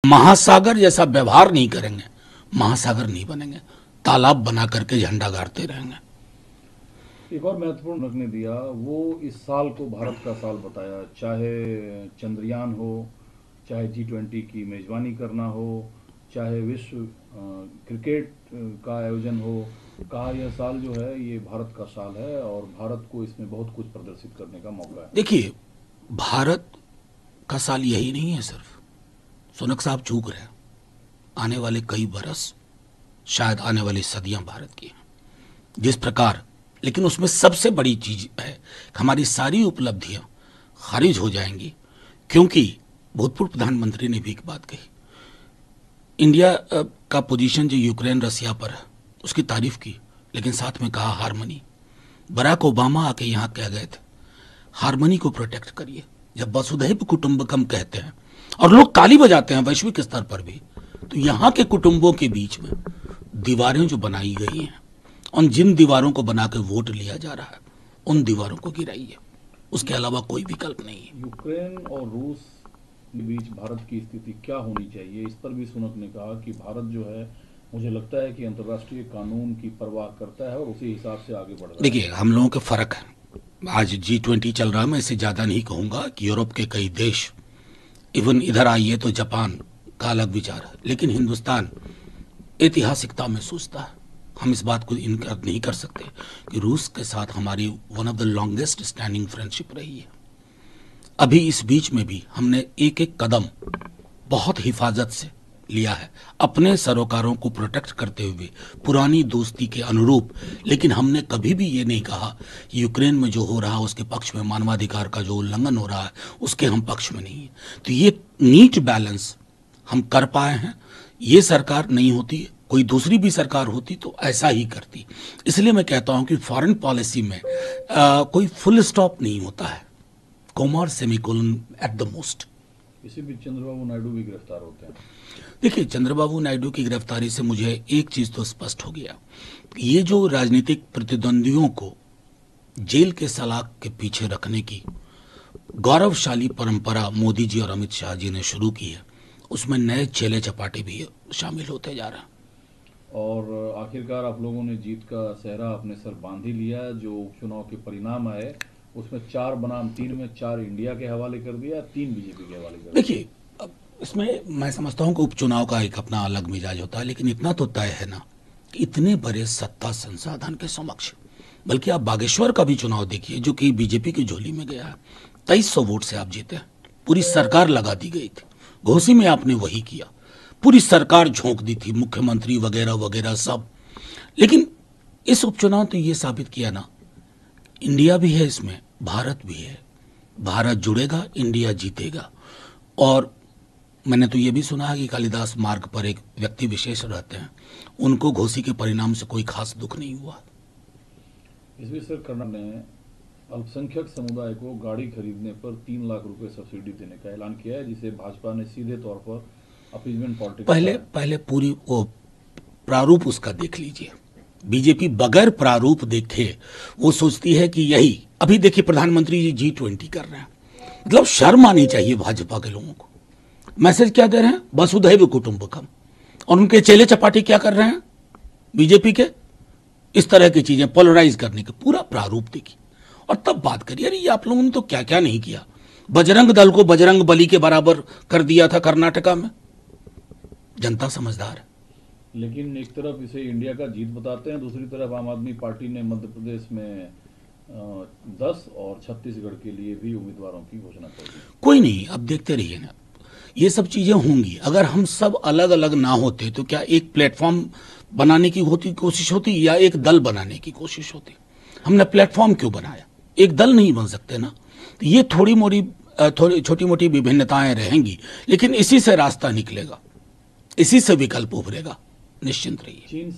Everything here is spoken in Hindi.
महासागर जैसा व्यवहार नहीं करेंगे, महासागर नहीं बनेंगे। तालाब बना करके झंडा गाड़ते रहेंगे। एक और महत्वपूर्ण रखने दिया, वो इस साल को भारत का साल बताया, चाहे चंद्रयान हो, चाहे G20 की मेजबानी करना हो, चाहे विश्व क्रिकेट का आयोजन हो। कहा यह साल जो है ये भारत का साल है और भारत को इसमें बहुत कुछ प्रदर्शित करने का मौका है। देखिए, भारत का साल यही नहीं है सिर्फ। सुनक साहब चूक रहे हैं। आने वाले कई बरस, शायद आने वाली सदियां भारत की हैं। जिस प्रकार, लेकिन उसमें सबसे बड़ी चीज है हमारी सारी उपलब्धियां खारिज हो जाएंगी, क्योंकि भूतपूर्व प्रधानमंत्री ने भी एक बात कही, इंडिया का पोजीशन जो यूक्रेन रसिया पर है उसकी तारीफ की, लेकिन साथ में कहा हारमनी। बराक ओबामा आके यहां कह गए थे हारमनी को प्रोटेक्ट करिए। जब वसुधैव कुटुंबकम कहते हैं और लोग ताली बजाते हैं वैश्विक स्तर पर भी, तो यहां के कुटुंबों के बीच में दीवारें जो बनाई गई हैं, उन जिन दीवारों को बना के वोट लिया जा रहा है, उन दीवारों को गिराइए। उसके अलावा कोई विकल्प नहीं है। यूक्रेन और रूस के बीच भारत की स्थिति क्या होनी चाहिए, इस पर भी सुनक ने कहा कि भारत जो है, मुझे लगता है कि अंतर्राष्ट्रीय कानून की परवाह करता है और उसी हिसाब से आगे बढ़ रहा है। देखिए, हम लोगों के फर्क है। आज G20 चल रहा है, मैं इससे ज्यादा नहीं कहूंगा कि यूरोप के कई देश, इवन इधर आइए तो जापान का अलग विचार है, लेकिन हिंदुस्तान ऐतिहासिकता में सोचता है। हम इस बात को इनकार नहीं कर सकते कि रूस के साथ हमारी one of the longest standing friendship रही है। अभी इस बीच में भी हमने एक एक कदम बहुत हिफाजत से लिया है, अपने सरोकारों को प्रोटेक्ट करते हुए, पुरानी दोस्ती के अनुरूप। लेकिन हमने कभी भी ये नहीं कहा यूक्रेन में जो हो रहा है उसके पक्ष में, मानवाधिकार का जो उल्लंघन हो रहा है उसके हम पक्ष में नहीं है। तो ये नीट बैलेंस हम कर पाए हैं। ये सरकार नहीं होती, कोई दूसरी भी सरकार होती तो ऐसा ही करती। इसलिए मैं कहता हूं कि फॉरेन पॉलिसी में कोई फुल स्टॉप नहीं होता है, कोमा और सेमीकोलन एट द मोस्ट। इसी बीच चंद्रबाबू नायडू भी गिरफ्तार होते हैं। देखिए, चंद्रबाबू नायडू की गिरफ्तारी से मुझे एक चीज तो स्पष्ट हो गया, ये जो राजनीतिक प्रतिद्वंदियों को जेल के सलाख के पीछे रखने की गौरवशाली परंपरा मोदी जी और अमित शाह जी ने शुरू की है, उसमें नए चेले चपाटे भी शामिल होते जा रहे हैं। और आखिरकार आप लोगों ने जीत का सेहरा अपने सर बांध ही लिया। जो उपचुनाव के परिणाम आए उसमें 4 बनाम 3 में 4 इंडिया के हवाले कर दिया, 3 बीजेपी के हवाले कर दिया। देखिए, अब इसमें मैं समझता हूं कि उपचुनाव का एक अपना अलग मिजाज होता है, लेकिन इतना तो तय है ना कि इतने बड़े सत्ता संसाधन के समक्ष, बल्कि आप बागेश्वर का भी चुनाव देखिए जो कि बीजेपी की झोली में गया है, 2300 वोट से आप जीते। पूरी सरकार लगा दी गई थी, घोसी में आपने वही किया, पूरी सरकार झोंक दी थी, मुख्यमंत्री वगैरह वगैरह सब। लेकिन इस उपचुनाव तो ये साबित किया ना, इंडिया भी है इसमें, भारत भी है। भारत जुड़ेगा, इंडिया जीतेगा। और मैंने तो ये भी सुना है कि कालिदास मार्ग पर एक व्यक्ति विशेष रहते हैं, उनको घोसी के परिणाम से कोई खास दुख नहीं हुआ। इस बीच कर्नाटक ने अल्पसंख्यक समुदाय को गाड़ी खरीदने पर 3 लाख रुपए सब्सिडी देने का ऐलान किया है, जिसे भाजपा ने सीधे तौर पर अपीजमेंट पॉलिटिक्स। पहले पूरी वो प्रारूप उसका देख लीजिए। बीजेपी बगैर प्रारूप देखे वो सोचती है कि यही, अभी देखिए प्रधानमंत्री जी G20 कर रहे हैं, मतलब शर्म आनी चाहिए भाजपा के लोगों को। मैसेज क्या दे रहे हैं? वसुधैव कुटुंबकम। और उनके चेले चपाटी क्या कर रहे हैं बीजेपी के? इस तरह की चीजें पोलराइज करने के पूरा प्रारूप देखिए और तब बात करिए। अरे ये आप लोगों ने तो क्या क्या नहीं किया। बजरंग दल को बजरंग बली के बराबर कर दिया था कर्नाटका में। जनता समझदार है। लेकिन एक तरफ इसे इंडिया का जीत बताते हैं, दूसरी तरफ आम आदमी पार्टी ने मध्य प्रदेश में 10 और छत्तीसगढ़ के लिए भी उम्मीदवारों की घोषणा कर दी। कोई नहीं, अब देखते रहिए ना, ये सब चीजें होंगी। अगर हम सब अलग अलग ना होते तो क्या एक प्लेटफॉर्म बनाने की कोशिश होती या एक दल बनाने की कोशिश होती? हमने प्लेटफॉर्म क्यों बनाया? एक दल नहीं बन सकते ना। तो ये थोड़ी छोटी मोटी विभिन्नताएं रहेंगी, लेकिन इसी से रास्ता निकलेगा, इसी से विकल्प उभरेगा। निश्चिंत रहिए। चीन